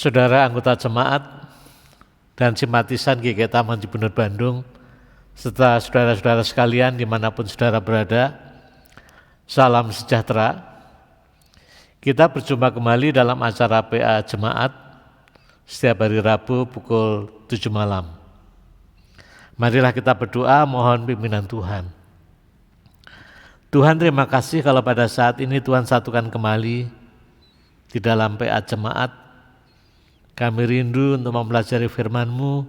Saudara anggota jemaat dan simpatisan GKI Taman Cibunut Bandung, serta saudara-saudara sekalian dimanapun saudara berada, salam sejahtera. Kita berjumpa kembali dalam acara PA Jemaat setiap hari Rabu pukul 7 malam. Marilah kita berdoa mohon pimpinan Tuhan. Tuhan, terima kasih kalau pada saat ini Tuhan satukan kembali di dalam PA Jemaat. Kami rindu untuk mempelajari firman-Mu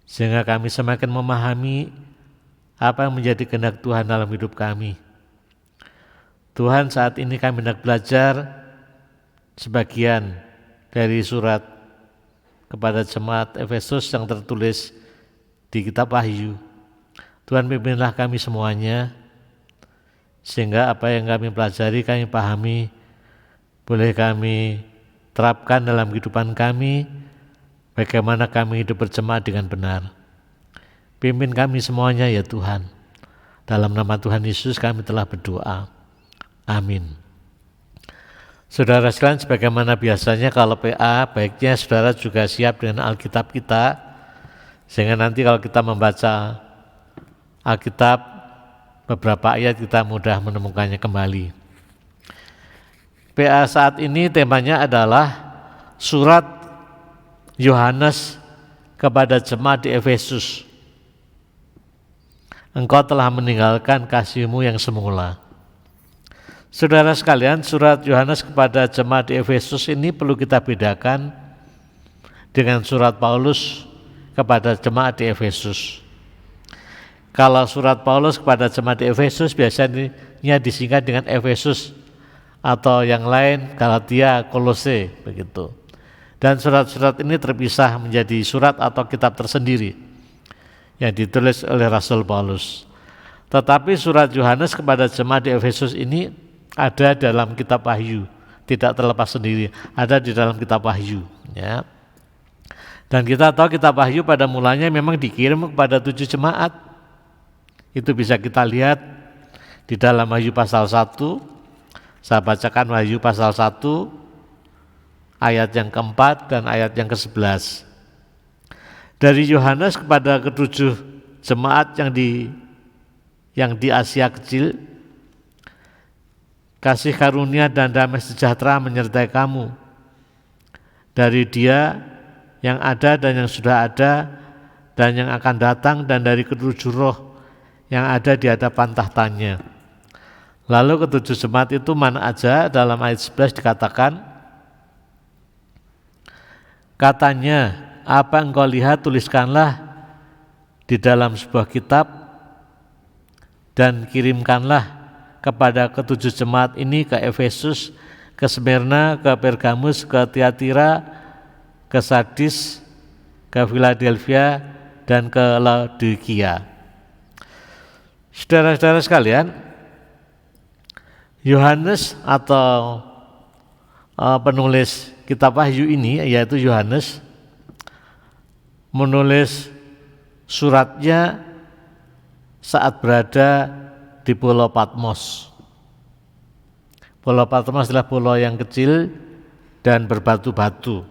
sehingga kami semakin memahami apa yang menjadi kehendak Tuhan dalam hidup kami. Tuhan, saat ini kami hendak belajar sebagian dari surat kepada jemaat Efesus yang tertulis di kitab Wahyu. Tuhan, pimpinlah kami semuanya sehingga apa yang kami pelajari, kami pahami, boleh kami terapkan dalam kehidupan kami, bagaimana kami hidup berjemaat dengan benar. Pimpin kami semuanya ya Tuhan. Dalam nama Tuhan Yesus kami telah berdoa. Amin. Saudara sekalian, sebagaimana biasanya kalau PA, baiknya saudara juga siap dengan Alkitab kita, sehingga nanti kalau kita membaca Alkitab, beberapa ayat kita mudah menemukannya kembali. PA saat ini temanya adalah surat Yohanes kepada jemaat di Efesus. Engkau telah meninggalkan kasih-Mu yang semula. Saudara sekalian, surat Yohanes kepada jemaat di Efesus ini perlu kita bedakan dengan surat Paulus kepada jemaat di Efesus. Kalau surat Paulus kepada jemaat di Efesus biasanya disingkat dengan Efesus, atau yang lain Galatia, Kolose, begitu. Dan surat-surat ini terpisah menjadi surat atau kitab tersendiri yang ditulis oleh Rasul Paulus. Tetapi surat Yohanes kepada jemaat di Efesus ini ada dalam kitab Wahyu, tidak terlepas sendiri, ada di dalam kitab Wahyu, ya. Dan kita tahu kitab Wahyu pada mulanya memang dikirim kepada 7 jemaat. Itu bisa kita lihat di dalam Wahyu pasal 1. Saya bacakan Wahyu pasal 1 ayat yang keempat dan ayat yang ke-11. Dari Yohanes kepada ke-7 jemaat yang di Asia Kecil, kasih karunia dan damai sejahtera menyertai kamu dari Dia yang ada dan yang sudah ada dan yang akan datang, dan dari ke-7 roh yang ada di hadapan tahtanya. Lalu ke-7 jemaat itu mana aja? Dalam ayat 11 dikatakan, katanya, apa engkau lihat tuliskanlah di dalam sebuah kitab dan kirimkanlah kepada ke-7 jemaat ini, ke Efesus, ke Smyrna, ke Pergamus, ke Tiatira, ke Sardis, ke Philadelphia, dan ke Laodikia. Saudara-saudara sekalian, Yohanes atau penulis kitab Wahyu ini, yaitu Yohanes, menulis suratnya saat berada di Pulau Patmos. Pulau Patmos adalah pulau yang kecil dan berbatu-batu.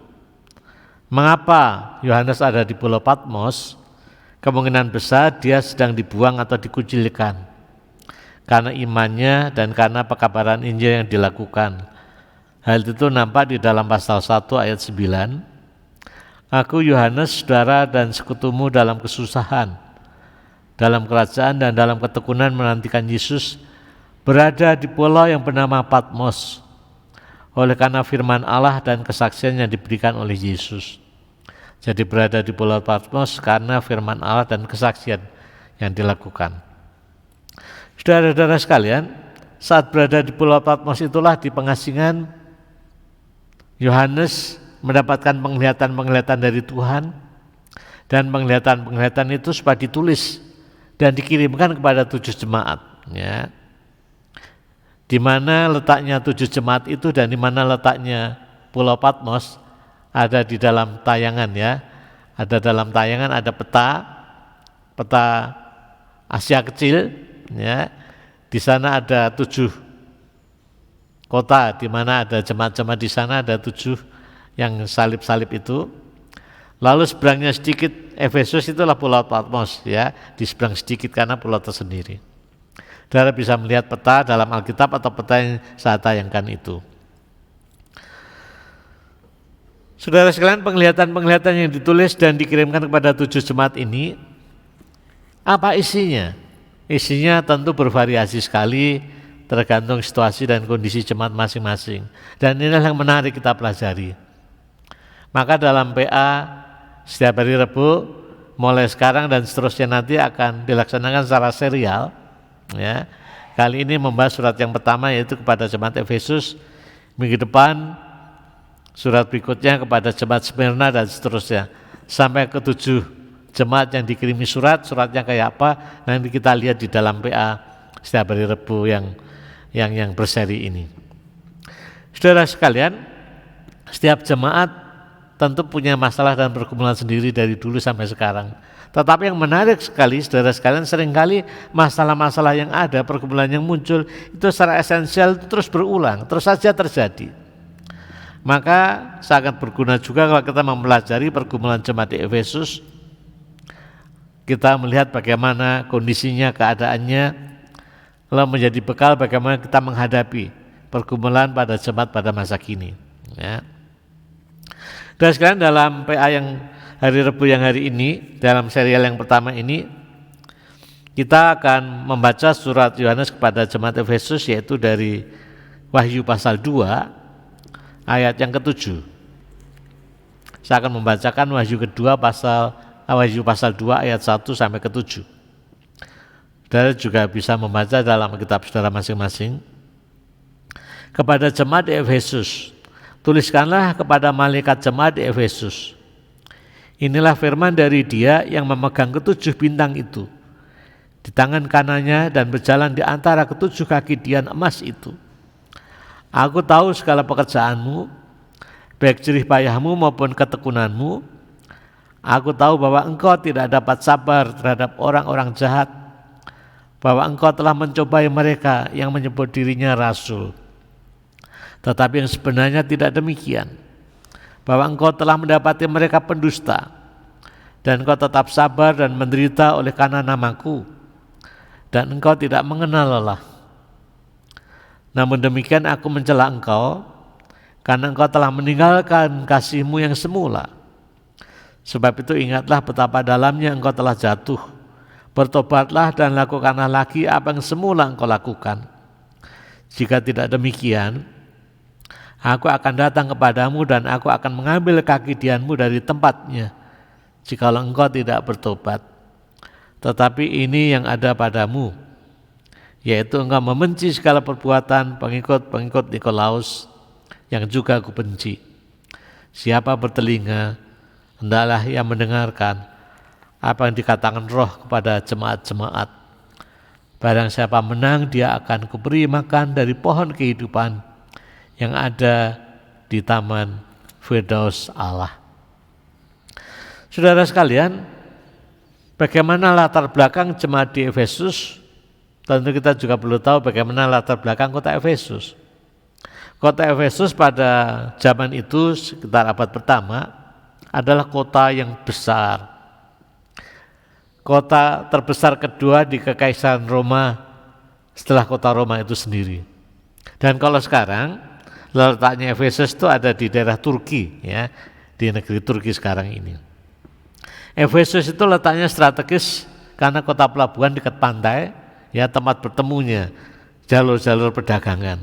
Mengapa Yohanes ada di Pulau Patmos? Kemungkinan besar dia sedang dibuang atau dikucilkan karena imannya dan karena pekabaran Injil yang dilakukan. Hal itu nampak di dalam pasal 1 ayat 9. Aku Yohanes, saudara dan sekutumu dalam kesusahan, dalam kerajaan dan dalam ketekunan menantikan Yesus, berada di pulau yang bernama Patmos oleh karena firman Allah dan kesaksian yang diberikan oleh Yesus. Jadi berada di pulau Patmos karena firman Allah dan kesaksian yang dilakukan. Saudara-saudara sekalian, saat berada di Pulau Patmos itulah di pengasingan Yohanes mendapatkan penglihatan-penglihatan dari Tuhan, dan penglihatan-penglihatan itu supaya ditulis dan dikirimkan kepada 7 jemaat, ya. Di mana letaknya 7 jemaat itu dan di mana letaknya Pulau Patmos ada di dalam tayangan, ya. Ada dalam tayangan, ada peta Asia Kecil. Ya, di sana ada 7 kota, di mana ada jemaat-jemaat di sana ada 7 yang salib-salib itu. Lalu seberangnya sedikit Efesus itulah Pulau Patmos, ya, di seberang sedikit karena pulau tersendiri. Saudara bisa melihat peta dalam Alkitab atau peta yang saya tayangkan itu. Saudara sekalian, penglihatan-penglihatan yang ditulis dan dikirimkan kepada 7 jemaat ini, apa isinya? Isinya tentu bervariasi sekali tergantung situasi dan kondisi jemaat masing-masing. Dan inilah yang menarik kita pelajari. Maka dalam PA setiap hari Rabu mulai sekarang dan seterusnya nanti akan dilaksanakan secara serial, ya. Kali ini membahas surat yang pertama yaitu kepada jemaat Efesus, minggu depan surat berikutnya kepada jemaat Smyrna dan seterusnya sampai ke 7 jemaat yang dikirimi suratnya kayak apa nanti kita lihat di dalam PA setiap hari Rabu yang berseri ini. Saudara sekalian, setiap jemaat tentu punya masalah dan pergumulan sendiri dari dulu sampai sekarang. Tetapi yang menarik sekali, saudara sekalian, seringkali masalah-masalah yang ada, pergumulan yang muncul itu secara esensial itu terus berulang, terus saja terjadi. Maka sangat berguna juga kalau kita mempelajari pergumulan jemaat di Efesus, kita melihat bagaimana kondisinya, keadaannya, lalu menjadi bekal bagaimana kita menghadapi pergumulan pada jemaat pada masa kini, ya. Dan sekarang dalam PA yang hari Rabu yang hari ini, dalam serial yang pertama ini, kita akan membaca surat Yohanes kepada jemaat Efesus, yaitu dari Wahyu pasal 2 ayat yang ke-7. Saya akan membacakan Wahyu pasal 2 ayat 1 sampai ke-7. Saudara juga bisa membaca dalam kitab saudara masing-masing. Kepada jemaat di Efesus, tuliskanlah kepada malaikat jemaat di Efesus, inilah firman dari Dia yang memegang ke-7 bintang itu di tangan kanannya dan berjalan di antara ke-7 kaki dian emas itu. Aku tahu segala pekerjaanmu, baik jerih payahmu maupun ketekunanmu. Aku tahu bahwa engkau tidak dapat sabar terhadap orang-orang jahat, bahwa engkau telah mencobai mereka yang menyebut dirinya rasul, tetapi yang sebenarnya tidak demikian, bahwa engkau telah mendapati mereka pendusta, dan engkau tetap sabar dan menderita oleh karena namaku, dan engkau tidak mengenal lelah. Namun demikian aku mencela engkau, karena engkau telah meninggalkan kasihmu yang semula. Sebab itu ingatlah betapa dalamnya engkau telah jatuh. Bertobatlah dan lakukanlah lagi apa yang semula engkau lakukan. Jika tidak demikian, aku akan datang kepadamu dan aku akan mengambil kaki dianmu dari tempatnya, jikalau engkau tidak bertobat. Tetapi ini yang ada padamu, yaitu engkau membenci segala perbuatan pengikut-pengikut Nikolaus, yang juga aku benci. Siapa bertelinga, hendaklah ia mendengarkan apa yang dikatakan Roh kepada jemaat-jemaat. Barang siapa menang, dia akan kuberi makan dari pohon kehidupan yang ada di taman Firdaus Allah. Saudara sekalian, bagaimana latar belakang jemaat di Efesus? Tentu kita juga perlu tahu bagaimana latar belakang kota Efesus. Kota Efesus pada zaman itu sekitar abad pertama adalah kota yang besar. Kota terbesar kedua di Kekaisaran Roma setelah kota Roma itu sendiri. Dan kalau sekarang letaknya Efesus itu ada di daerah Turki, ya, di negeri Turki sekarang ini. Efesus itu letaknya strategis karena kota pelabuhan dekat pantai, ya, tempat bertemunya jalur-jalur perdagangan.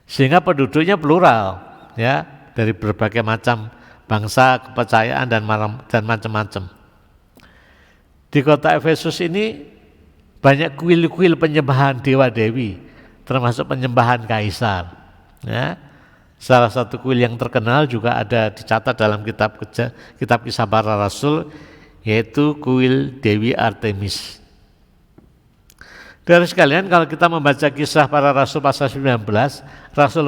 Sehingga penduduknya plural, ya, dari berbagai macam bangsa, kepercayaan dan macam-macam. Di kota Efesus ini banyak kuil-kuil penyembahan dewa-dewi, termasuk penyembahan kaisar. Ya. Salah satu kuil yang terkenal juga ada dicatat dalam kitab Kisah Para Rasul, yaitu kuil Dewi Artemis. Dari sekalian, kalau kita membaca Kisah Para Rasul pasal 19, Rasul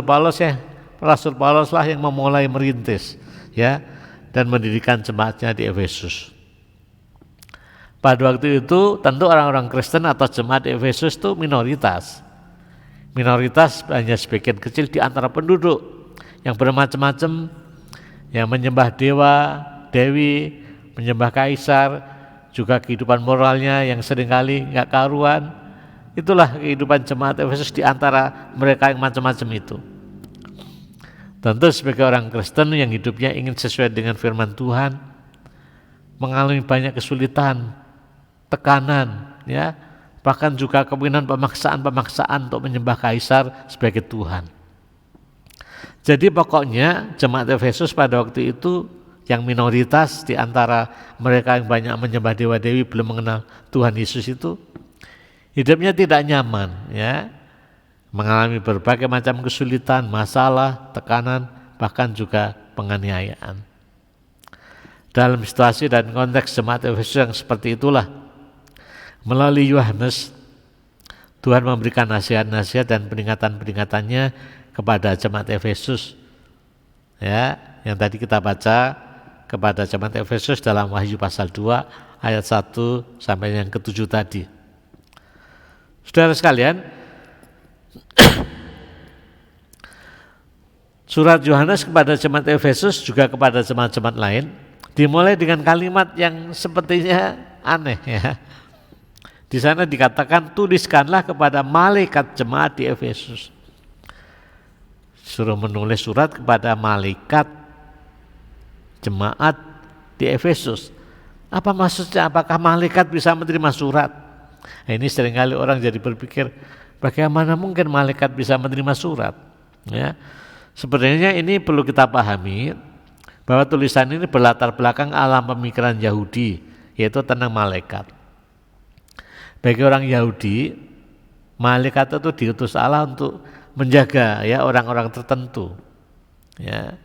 Paulus lah yang memulai merintis, ya, dan mendirikan jemaatnya di Efesus. Pada waktu itu tentu orang-orang Kristen atau jemaat di Efesus itu minoritas. Minoritas hanya sebagian kecil di antara penduduk yang bermacam-macam yang menyembah dewa, dewi, menyembah kaisar, juga kehidupan moralnya yang seringkali nggak karuan. Itulah kehidupan jemaat Efesus di antara mereka yang macam-macam itu. Tentu sebagai orang Kristen yang hidupnya ingin sesuai dengan firman Tuhan, mengalami banyak kesulitan, tekanan, ya, bahkan juga kemungkinan pemaksaan untuk menyembah kaisar sebagai Tuhan. Jadi pokoknya jemaat Efesus pada waktu itu yang minoritas di antara mereka yang banyak menyembah dewa-dewi belum mengenal Tuhan Yesus itu hidupnya tidak nyaman, ya, mengalami berbagai macam kesulitan, masalah, tekanan, bahkan juga penganiayaan. Dalam situasi dan konteks jemaat Efesus yang seperti itulah, melalui Yohanes Tuhan memberikan nasihat-nasihat dan peringatan-peringatannya kepada jemaat Efesus, ya, yang tadi kita baca kepada jemaat Efesus dalam Wahyu pasal 2 ayat 1 sampai yang ke-7 tadi. Saudara sekalian, surat Yohanes kepada jemaat Efesus juga kepada jemaat-jemaat lain dimulai dengan kalimat yang sepertinya aneh, ya. Di sana dikatakan, tuliskanlah kepada malaikat jemaat di Efesus. Suruh menulis surat kepada malaikat jemaat di Efesus. Apa maksudnya? Apakah malaikat bisa menerima surat? Nah, ini seringkali orang jadi berpikir, bagaimana mungkin malaikat bisa menerima surat? Ya, sebenarnya ini perlu kita pahami bahwa tulisan ini berlatar belakang alam pemikiran Yahudi, yaitu tentang malaikat. Bagi orang Yahudi, malaikat itu diutus Allah untuk menjaga, ya, orang-orang tertentu. Ya.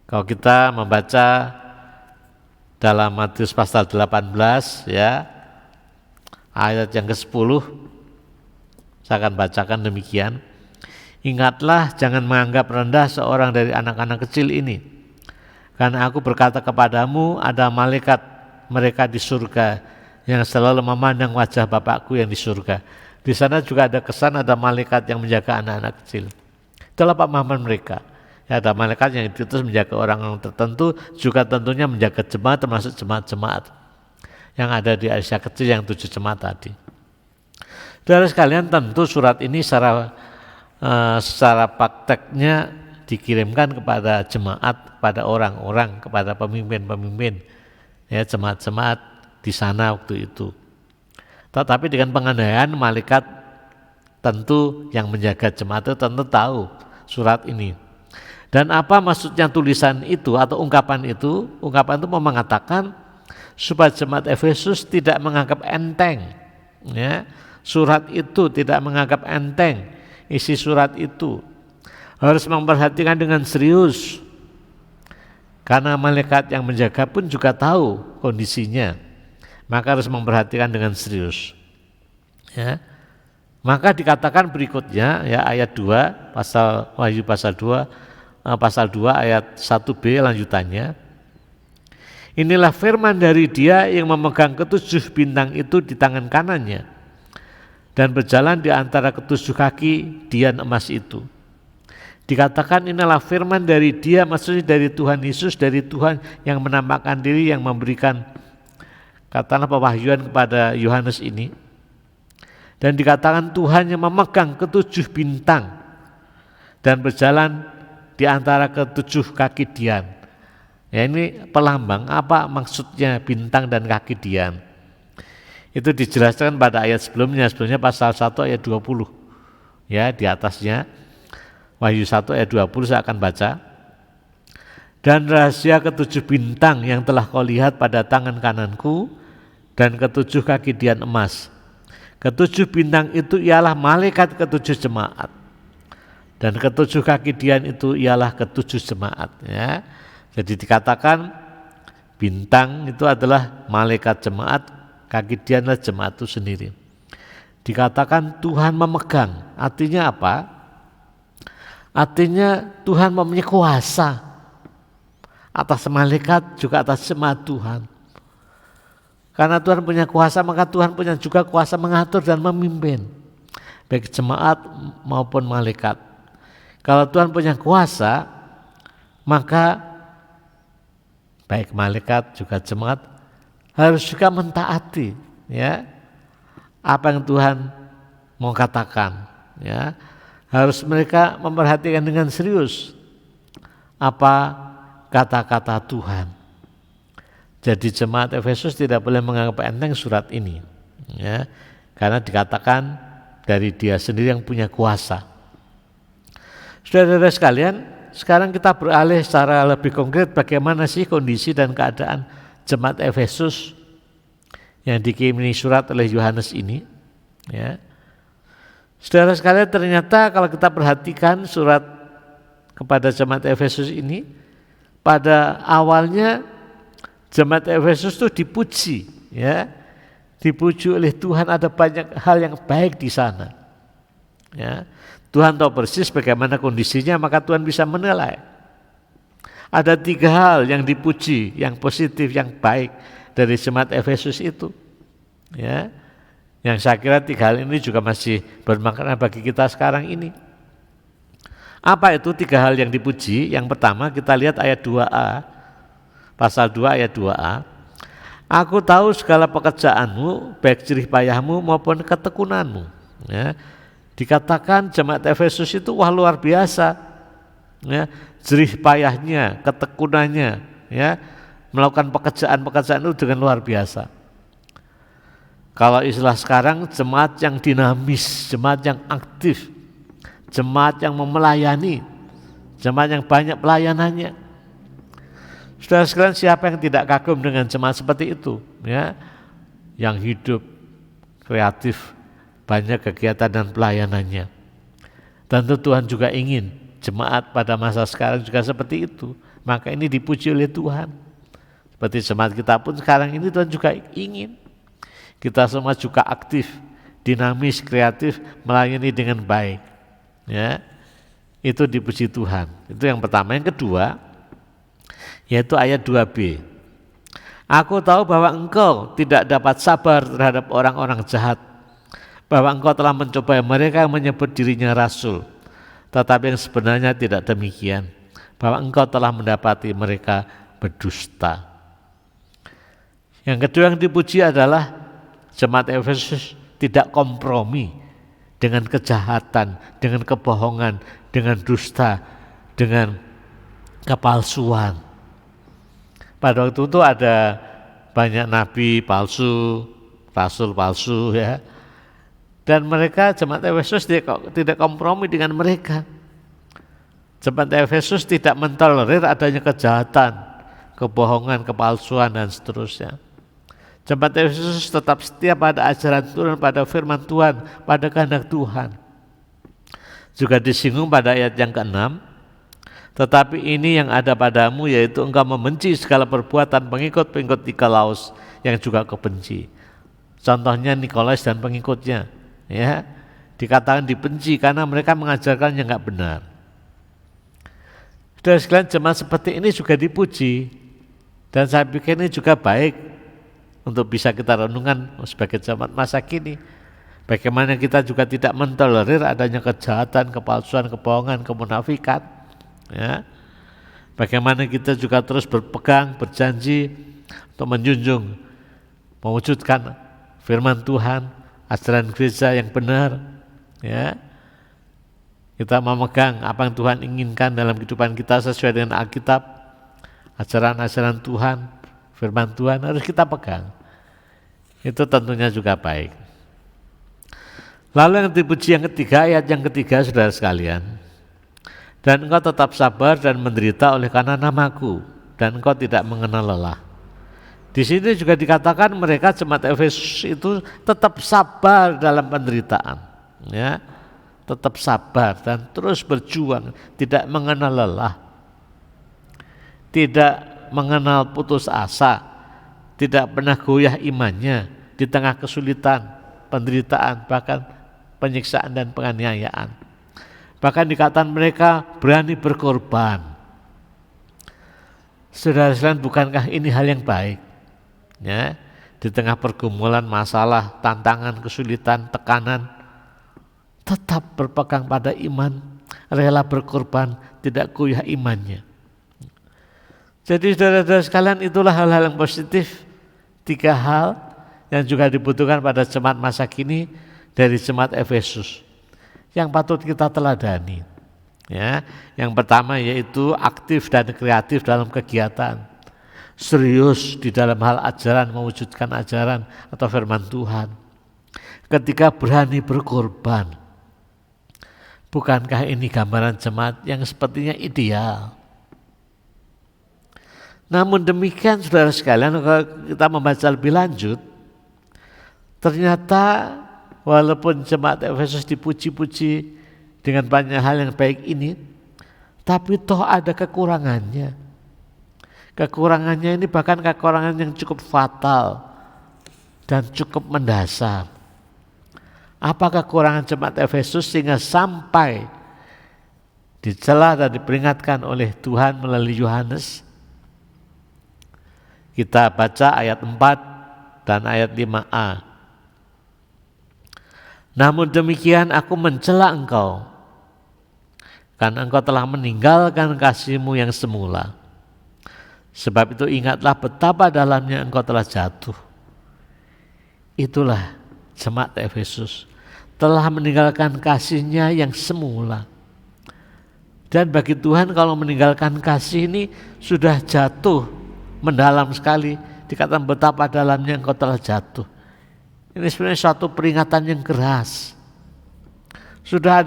Kalau kita membaca dalam Matius pasal 18, ya, ayat yang ke-10, saya akan bacakan demikian. Ingatlah, jangan menganggap rendah seorang dari anak-anak kecil ini, karena aku berkata kepadamu, ada malaikat mereka di surga yang selalu memandang wajah Bapakku yang di surga. Di sana juga ada kesan ada malaikat yang menjaga anak-anak kecil. Itulah pemahaman mereka. Ya, ada malaikat yang diutus menjaga orang-orang tertentu, juga tentunya menjaga jemaat, termasuk jemaat-jemaat yang ada di Asia kecil yang 7 jemaat tadi. Saudara sekalian, tentu surat ini secara prakteknya dikirimkan kepada jemaat, kepada orang-orang, kepada pemimpin-pemimpin, ya, jemaat-jemaat di sana waktu itu. Tetapi dengan pengandaian malaikat tentu yang menjaga jemaat itu tentu tahu surat ini. Dan apa maksudnya tulisan itu atau ungkapan itu? Ungkapan itu mau mengatakan supaya jemaat Efesus tidak menganggap enteng, ya, surat itu tidak menganggap enteng, isi surat itu harus memperhatikan dengan serius, karena malaikat yang menjaga pun juga tahu kondisinya, maka harus memperhatikan dengan serius, ya. Maka dikatakan berikutnya, ya, ayat 2 pasal Wahyu pasal 2 ayat 1b lanjutannya. Inilah firman dari Dia yang memegang ke7 bintang itu di tangan kanannya dan berjalan di antara ke7 kaki dian emas itu. Dikatakan inilah firman dari Dia, maksudnya dari Tuhan Yesus, dari Tuhan yang menampakkan diri, yang memberikan katakanlah pewahyuan kepada Yohanes ini. Dan dikatakan Tuhan yang memegang ke7 bintang dan berjalan di antara ke7 kaki dian. Ya, ini pelambang apa maksudnya bintang dan kaki dian. Itu dijelaskan pada ayat sebelumnya pasal 1 ayat 20. Ya, di atasnya Wahyu 1 ayat 20 saya akan baca. Dan rahasia ke7 bintang yang telah kau lihat pada tangan kananku dan ke7 kaki dian emas. Ke7 bintang itu ialah malaikat ke7 jemaat. Dan ke7 kaki dian itu ialah ke7 jemaat, ya. Jadi dikatakan bintang itu adalah malaikat jemaat, kaki dian adalah jemaat itu sendiri. Dikatakan Tuhan memegang, artinya apa? Artinya Tuhan mempunyai kuasa atas malaikat, juga atas jemaat Tuhan. Karena Tuhan punya kuasa, maka Tuhan punya juga kuasa mengatur dan memimpin baik jemaat maupun malaikat. Kalau Tuhan punya kuasa, maka baik malaikat juga jemaat harus juga mentaati ya apa yang Tuhan mau katakan ya. Harus mereka memperhatikan dengan serius apa kata-kata Tuhan. Jadi jemaat Efesus tidak boleh menganggap enteng surat ini ya, karena dikatakan dari Dia sendiri yang punya kuasa. Saudara-saudara sekalian, sekarang kita beralih secara lebih konkret bagaimana sih kondisi dan keadaan jemaat Efesus yang dikirimi surat oleh Yohanes ini ya. Saudara sekalian, ternyata kalau kita perhatikan surat kepada jemaat Efesus ini, pada awalnya jemaat Efesus itu dipuji ya. Dipuji oleh Tuhan, ada banyak hal yang baik di sana. Ya. Tuhan tahu persis bagaimana kondisinya, maka Tuhan bisa menilai. Ada 3 hal yang dipuji, yang positif, yang baik dari jemaat Efesus itu. Ya. Yang saya kira 3 hal ini juga masih bermakna bagi kita sekarang ini. Apa itu 3 hal yang dipuji? Yang pertama kita lihat ayat 2a, pasal 2 ayat 2a. Aku tahu segala pekerjaanmu, baik jerih payahmu maupun ketekunanmu. Ya. Dikatakan jemaat Efesus itu wah luar biasa. Ya. Jerih payahnya, ketekunannya, ya, melakukan pekerjaan-pekerjaan itu dengan luar biasa. Kalau istilah sekarang, jemaat yang dinamis, jemaat yang aktif, jemaat yang melayani, jemaat yang banyak pelayanannya. Saudara sekalian, siapa yang tidak kagum dengan jemaat seperti itu, ya, yang hidup, kreatif, banyak kegiatan dan pelayanannya. Tentu Tuhan juga ingin jemaat pada masa sekarang juga seperti itu. Maka ini dipuji oleh Tuhan. Seperti jemaat kita pun sekarang ini Tuhan juga ingin kita semua juga aktif, dinamis, kreatif, melayani dengan baik. Ya, itu dipuji Tuhan. Itu yang pertama. Yang kedua, yaitu ayat 2b. Aku tahu bahwa engkau tidak dapat sabar terhadap orang-orang jahat, bahwa engkau telah mencobai mereka yang menyebut dirinya rasul, tetapi yang sebenarnya tidak demikian, bahwa engkau telah mendapati mereka berdusta. Yang kedua yang dipuji adalah jemaat Efesus tidak kompromi dengan kejahatan, dengan kebohongan, dengan dusta, dengan kepalsuan. Pada waktu itu ada banyak nabi palsu, rasul palsu ya. Dan mereka jemaat Efesus tidak kompromi dengan mereka. Jemaat Efesus tidak mentolerir adanya kejahatan, kebohongan, kepalsuan dan seterusnya. Jemaat Efesus tetap setia pada ajaran Tuhan, pada firman Tuhan, pada kehendak Tuhan. Juga disinggung pada ayat yang ke-6, tetapi ini yang ada padamu, yaitu engkau membenci segala perbuatan pengikut-pengikut Nikolaus yang juga kebenci. Contohnya Nikolaus dan pengikutnya, ya, dikatakan dibenci karena mereka mengajarkan yang enggak benar. Saudara sekalian, jemaat seperti ini juga dipuji, dan saya pikir ini juga baik untuk bisa kita renungkan sebagai jemaat masa kini. Bagaimana kita juga tidak mentolerir adanya kejahatan, kepalsuan, kebohongan, kemunafikan. Ya. Bagaimana kita juga terus berpegang, berjanji untuk menjunjung, mewujudkan firman Tuhan, ajaran gereja yang benar. Ya. Kita memegang apa yang Tuhan inginkan dalam kehidupan kita sesuai dengan Alkitab, ajaran-ajaran Tuhan, firman Tuhan harus kita pegang. Itu tentunya juga baik. Lalu yang dipuji yang ketiga, ayat yang ketiga, saudara sekalian. Dan engkau tetap sabar dan menderita oleh karena namaku, dan engkau tidak mengenal lelah. Di sini juga dikatakan mereka jemaat Efesus itu tetap sabar dalam penderitaan, ya, tetap sabar dan terus berjuang, tidak mengenal lelah, tidak mengenal putus asa, tidak pernah goyah imannya di tengah kesulitan, penderitaan, bahkan penyiksaan dan penganiayaan. Bahkan dikatakan mereka berani berkorban. Saudara-saudara, bukankah ini hal yang baik? Ya, di tengah pergumulan, masalah, tantangan, kesulitan, tekanan, tetap berpegang pada iman, rela berkorban, tidak goyah imannya. Jadi saudara-saudara sekalian, itulah hal-hal yang positif, 3 hal yang juga dibutuhkan pada jemaat masa kini dari jemaat Efesus yang patut kita teladani. Ya, yang pertama yaitu aktif dan kreatif dalam kegiatan, serius di dalam hal ajaran, mewujudkan ajaran atau firman Tuhan. Ketika berani berkorban. Bukankah ini gambaran jemaat yang sepertinya ideal? Namun demikian saudara sekalian, kalau kita membaca lebih lanjut, ternyata walaupun jemaat Efesus dipuji-puji dengan banyak hal yang baik ini, tapi toh ada kekurangannya. Kekurangannya ini bahkan kekurangan yang cukup fatal dan cukup mendasar. Apa kekurangan jemaat Efesus sehingga sampai dicela dan diperingatkan oleh Tuhan melalui Yohanes? Kita baca ayat 4 dan ayat 5a. Namun demikian aku mencela engkau, karena engkau telah meninggalkan kasihmu yang semula. Sebab itu ingatlah betapa dalamnya engkau telah jatuh. Itulah jemaat Efesus, telah meninggalkan kasihnya yang semula. Dan bagi Tuhan kalau meninggalkan kasih ini sudah jatuh mendalam sekali, dikatakan betapa dalamnya engkau telah jatuh. Ini sebenarnya suatu peringatan yang keras. Sudah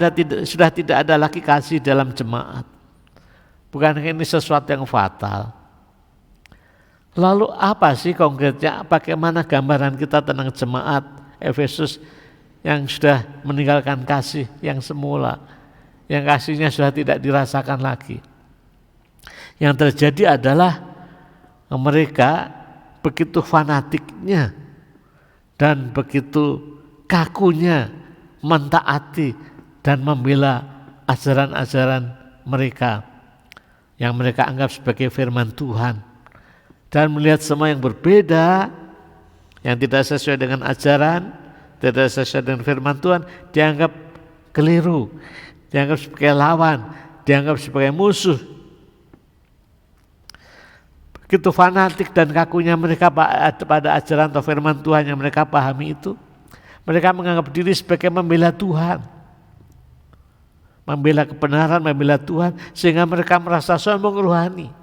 tidak ada lagi kasih dalam jemaat. Bukankah ini sesuatu yang fatal? Lalu apa sih konkretnya? Bagaimana gambaran kita tentang jemaat Efesus yang sudah meninggalkan kasih yang semula, yang kasihnya sudah tidak dirasakan lagi? Yang terjadi adalah mereka begitu fanatiknya dan begitu kakunya mentaati dan membela ajaran-ajaran mereka yang mereka anggap sebagai firman Tuhan, dan melihat semua yang berbeda, yang tidak sesuai dengan ajaran, tidak sesuai dengan firman Tuhan, dianggap keliru, dianggap sebagai lawan, dianggap sebagai musuh. Begitu fanatik dan kakunya mereka pada ajaran atau firman Tuhan yang mereka pahami itu, mereka menganggap diri sebagai membela Tuhan, membela kebenaran, membela Tuhan, sehingga mereka merasa sombong rohani,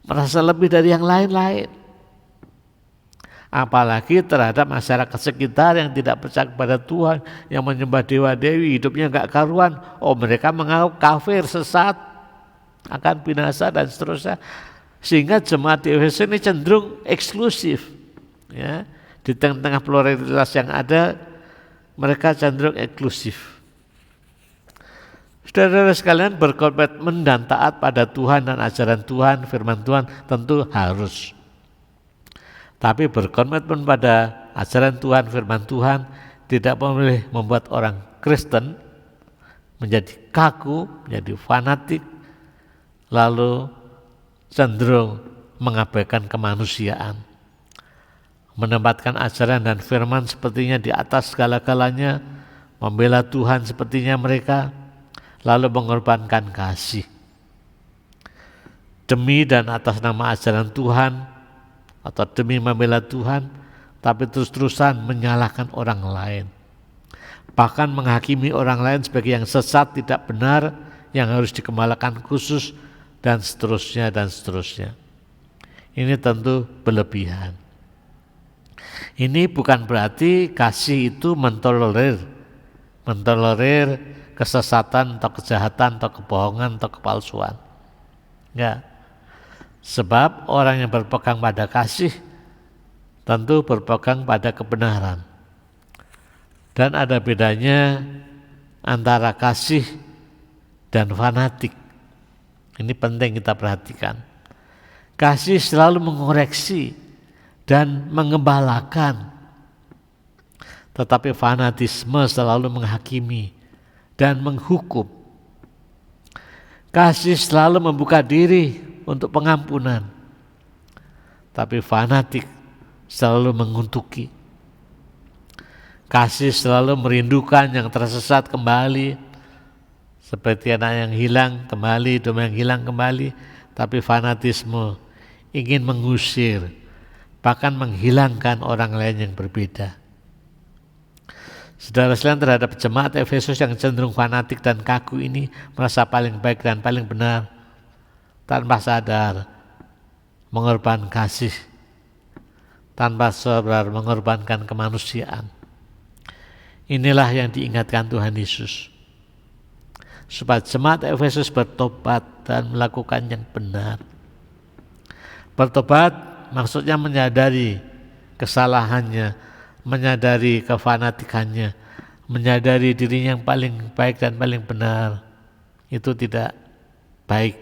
merasa lebih dari yang lain-lain. Apalagi terhadap masyarakat sekitar yang tidak percaya kepada Tuhan, yang menyembah dewa-dewi, hidupnya enggak karuan. Oh, mereka menganggap kafir, sesat, akan binasa dan seterusnya. Sehingga jemaat di Efesus ini cenderung eksklusif, ya. Di tengah-tengah pluralitas yang ada, mereka cenderung eksklusif. Saudara-saudara sekalian, berkomitmen dan taat pada Tuhan dan ajaran Tuhan, firman Tuhan tentu harus. Tapi berkomitmen pada ajaran Tuhan, firman Tuhan tidak boleh membuat orang Kristen menjadi kaku, menjadi fanatik, lalu cenderung mengabaikan kemanusiaan, menempatkan ajaran dan firman sepertinya di atas segala-galanya, membela Tuhan sepertinya mereka, lalu mengorbankan kasih demi dan atas nama ajaran Tuhan atau demi membela Tuhan, tapi terus-terusan menyalahkan orang lain, bahkan menghakimi orang lain sebagai yang sesat, tidak benar, yang harus dikembalikan khusus, dan seterusnya dan seterusnya. Ini tentu berlebihan. Ini bukan berarti kasih itu mentolerir kesesatan atau kejahatan atau kebohongan atau kepalsuan. Enggak. Sebab orang yang berpegang pada kasih tentu berpegang pada kebenaran. Dan ada bedanya antara kasih dan fanatik. Ini penting kita perhatikan. Kasih selalu mengoreksi dan mengembalakan, tetapi fanatisme selalu menghakimi dan menghukum. Kasih selalu membuka diri untuk pengampunan, tapi fanatik selalu menguntuki. Kasih selalu merindukan yang tersesat kembali, seperti anak yang hilang kembali, domba yang hilang kembali, tapi fanatisme, ingin mengusir, bahkan menghilangkan orang lain yang berbeda. Saudara sekalian, terhadap jemaat Efesus yang cenderung fanatik dan kaku ini merasa paling baik dan paling benar, tanpa sadar mengorbankan kasih, tanpa sadar mengorbankan kemanusiaan. Inilah yang diingatkan Tuhan Yesus, supaya jemaat Efesus bertobat dan melakukan yang benar. Bertobat maksudnya menyadari kesalahannya, menyadari kefanatikannya, menyadari dirinya yang paling baik dan paling benar. Itu tidak baik,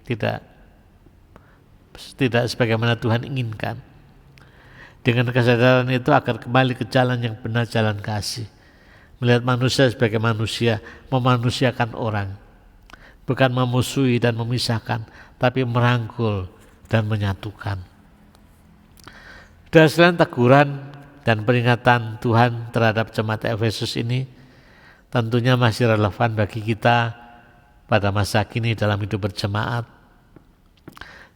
tidak sebagaimana Tuhan inginkan. Dengan kesadaran itu akan kembali ke jalan yang benar, jalan kasih. Melihat manusia sebagai manusia, memanusiakan orang, bukan memusuhi dan memisahkan, tapi merangkul dan menyatukan. Dan selain teguran dan peringatan Tuhan terhadap jemaat Efesus ini tentunya masih relevan bagi kita pada masa kini dalam hidup berjemaat.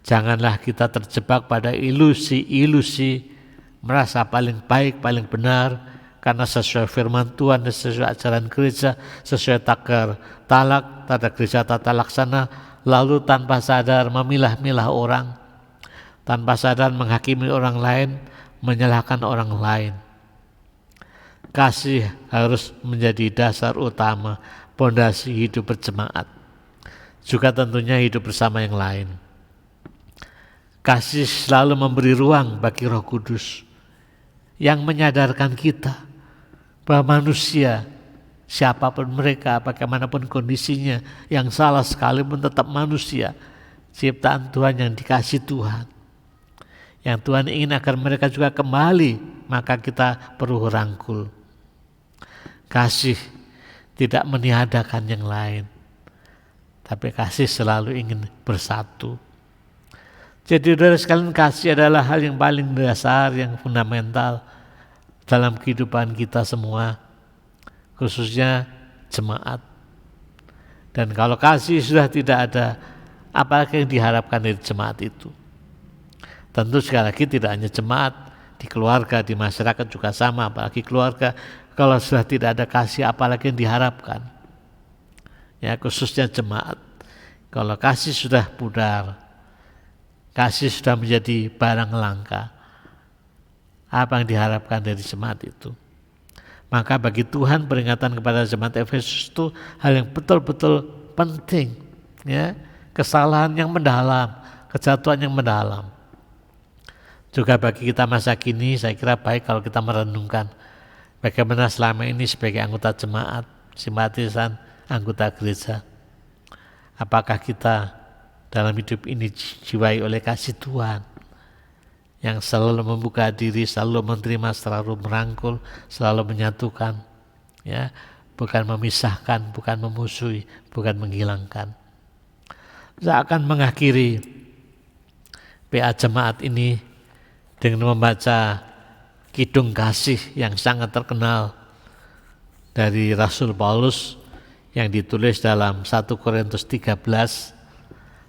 Janganlah kita terjebak pada ilusi-ilusi merasa paling baik, paling benar karena sesuai firman Tuhan dan sesuai ajaran gereja, sesuai takar talak, tata gereja tata laksana, lalu tanpa sadar memilah-milah orang, tanpa sadar menghakimi orang lain, menyalahkan orang lain. Kasih harus menjadi dasar utama pondasi hidup berjemaat, juga tentunya hidup bersama yang lain. Kasih selalu memberi ruang bagi Roh Kudus yang menyadarkan kita bahwa manusia, siapapun mereka, bagaimanapun kondisinya, yang salah sekalipun tetap manusia, ciptaan Tuhan yang dikasih Tuhan, yang Tuhan ingin agar mereka juga kembali, maka kita perlu rangkul. Kasih tidak meniadakan yang lain, tapi kasih selalu ingin bersatu. Jadi saudara sekalian, kasih adalah hal yang paling dasar, yang fundamental dalam kehidupan kita semua, khususnya jemaat. Dan kalau kasih sudah tidak ada, apakah yang diharapkan dari jemaat itu? Tentu sekali lagi tidak hanya jemaat, di keluarga, di masyarakat juga sama, apalagi keluarga. Kalau sudah tidak ada kasih, apalagi yang diharapkan? Ya, khususnya jemaat. Kalau kasih sudah pudar, kasih sudah menjadi barang langka, apa yang diharapkan dari jemaat itu? Maka bagi Tuhan peringatan kepada jemaat Efesus itu hal yang betul-betul penting, ya, kesalahan yang mendalam, kejatuhan yang mendalam. Juga bagi kita masa kini, saya kira baik kalau kita merenungkan bagaimana selama ini sebagai anggota jemaat, simpatisan, anggota gereja, apakah kita dalam hidup ini dijiwai oleh kasih Tuhan yang selalu membuka diri, selalu menerima, selalu merangkul, selalu menyatukan, ya, bukan memisahkan, bukan memusuhi, bukan menghilangkan. Saya akan mengakhiri PA jemaat ini dengan membaca kidung kasih yang sangat terkenal dari Rasul Paulus yang ditulis dalam 1 Korintus 13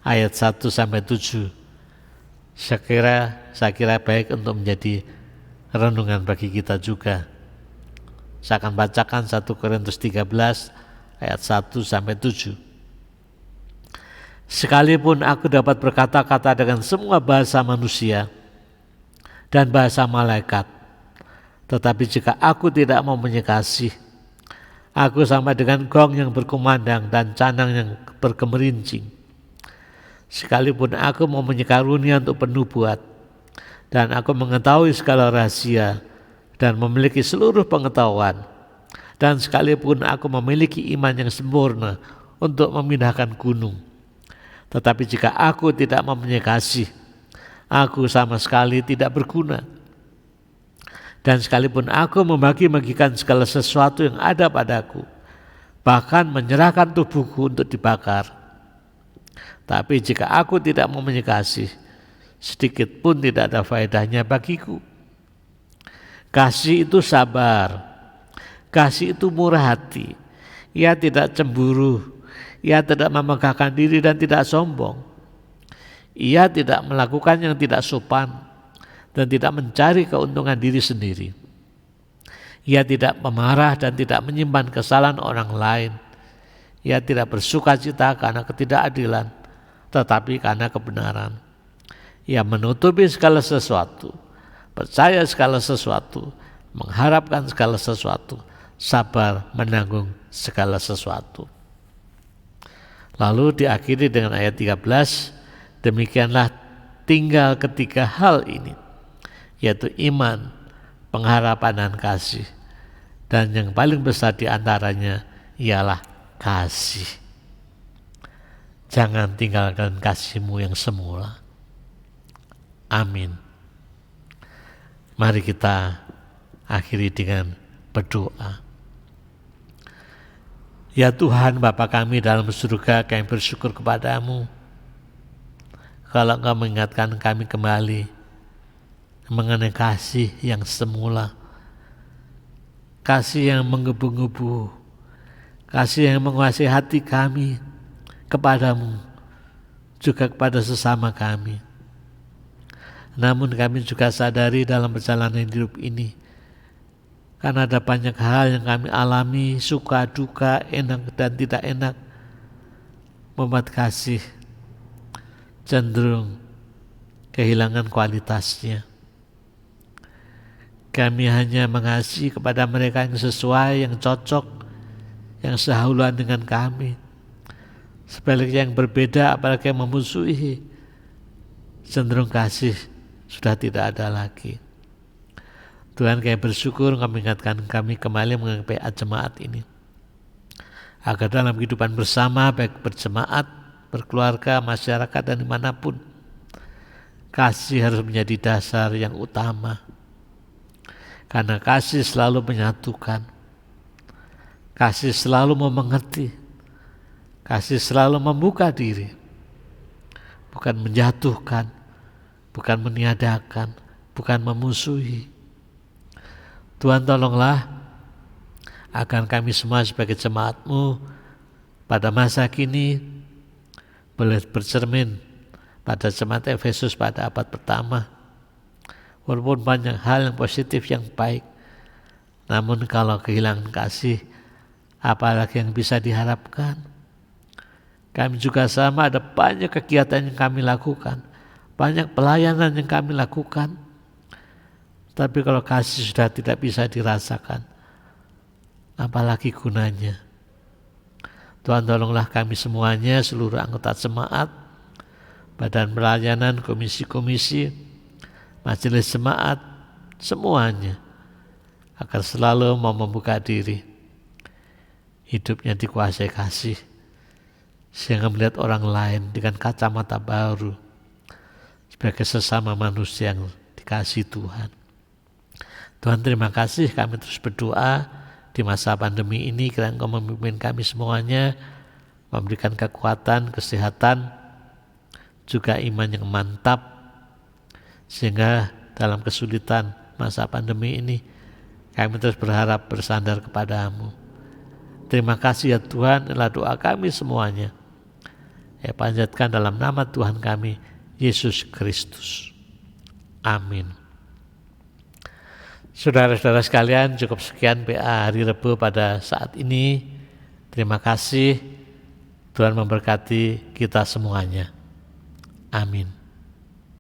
ayat 1 sampai 7. Saya kira baik untuk menjadi renungan bagi kita juga. Saya akan bacakan 1 Korintus 13 ayat 1 sampai 7. Sekalipun aku dapat berkata-kata dengan semua bahasa manusia dan bahasa malaikat, tetapi jika aku tidak mempunyai kasih, aku sama dengan gong yang berkumandang dan canang yang bergemerincing. Sekalipun aku mempunyai karunia untuk penubuat, dan aku mengetahui segala rahasia dan memiliki seluruh pengetahuan, dan sekalipun aku memiliki iman yang sempurna untuk memindahkan gunung, tetapi jika aku tidak mempunyai kasih, aku sama sekali tidak berguna. Dan sekalipun aku membagi-bagikan segala sesuatu yang ada padaku, bahkan menyerahkan tubuhku untuk dibakar, tapi jika aku tidak mempunyai kasih, sedikit pun tidak ada faedahnya bagiku. Kasih itu sabar, kasih itu murah hati, ia tidak cemburu, ia tidak memegahkan diri dan tidak sombong. Ia tidak melakukan yang tidak sopan dan tidak mencari keuntungan diri sendiri. Ia tidak pemarah dan tidak menyimpan kesalahan orang lain. Ia tidak bersukacita karena ketidakadilan, tetapi karena kebenaran. Ia menutupi segala sesuatu, percaya segala sesuatu, mengharapkan segala sesuatu, sabar menanggung segala sesuatu. Lalu diakhiri dengan ayat 13, demikianlah tinggal ketiga hal ini, yaitu iman, pengharapan dan kasih. Dan yang paling besar di antaranya ialah kasih. Jangan tinggalkan kasih-Mu yang semula. Amin. Mari kita akhiri dengan berdoa. Ya Tuhan Bapa kami dalam surga, kami bersyukur kepada-Mu kalau Engkau mengingatkan kami kembali mengenai kasih yang semula, kasih yang menggebu-gebu, kasih yang menguasai hati kami kepada-Mu, juga kepada sesama kami. Namun kami juga sadari dalam perjalanan hidup ini, karena ada banyak hal yang kami alami, suka, duka, enak dan tidak enak, membuat kasih cenderung kehilangan kualitasnya. Kami hanya mengasihi kepada mereka yang sesuai, yang cocok, yang sehaluan dengan kami. Sebaliknya yang berbeda, apalagi yang memusuhi, cenderung kasih sudah tidak ada lagi. Tuhan, kami bersyukur Engkau mengingatkan kami kembali mengenai jemaat ini, agar dalam kehidupan bersama, baik berjemaat, berkeluarga, masyarakat dan dimanapun, kasih harus menjadi dasar yang utama. Karena kasih selalu menyatukan, kasih selalu memengerti, kasih selalu membuka diri, bukan menjatuhkan, bukan meniadakan, bukan memusuhi. Tuhan, tolonglah agar kami semua sebagai jemaat-Mu pada masa kini boleh bercermin pada jemaat Efesus pada abad pertama. Walaupun banyak hal yang positif yang baik, namun kalau kehilangan kasih, apalagi yang bisa diharapkan? Kami juga sama, ada banyak kegiatan yang kami lakukan, banyak pelayanan yang kami lakukan, tapi kalau kasih sudah tidak bisa dirasakan, apalagi gunanya? Tuhan, tolonglah kami semuanya, seluruh anggota jemaat, badan pelayanan, komisi-komisi, majelis jemaat, semuanya, agar selalu mau membuka diri, hidupnya dikuasai kasih, sehingga melihat orang lain dengan kacamata baru, sebagai sesama manusia yang dikasihi Tuhan. Tuhan, terima kasih, kami terus berdoa di masa pandemi ini, kiranya Engkau memimpin kami semuanya, memberikan kekuatan, kesehatan, juga iman yang mantap, sehingga dalam kesulitan masa pandemi ini kami terus berharap bersandar kepada-Mu. Terima kasih ya Tuhan, inilah doa kami semuanya. Panjatkan dalam nama Tuhan kami, Yesus Kristus. Amin. Saudara-saudara sekalian, cukup sekian PA Hari Rebo pada saat ini. Terima kasih, Tuhan memberkati kita semuanya. Amin.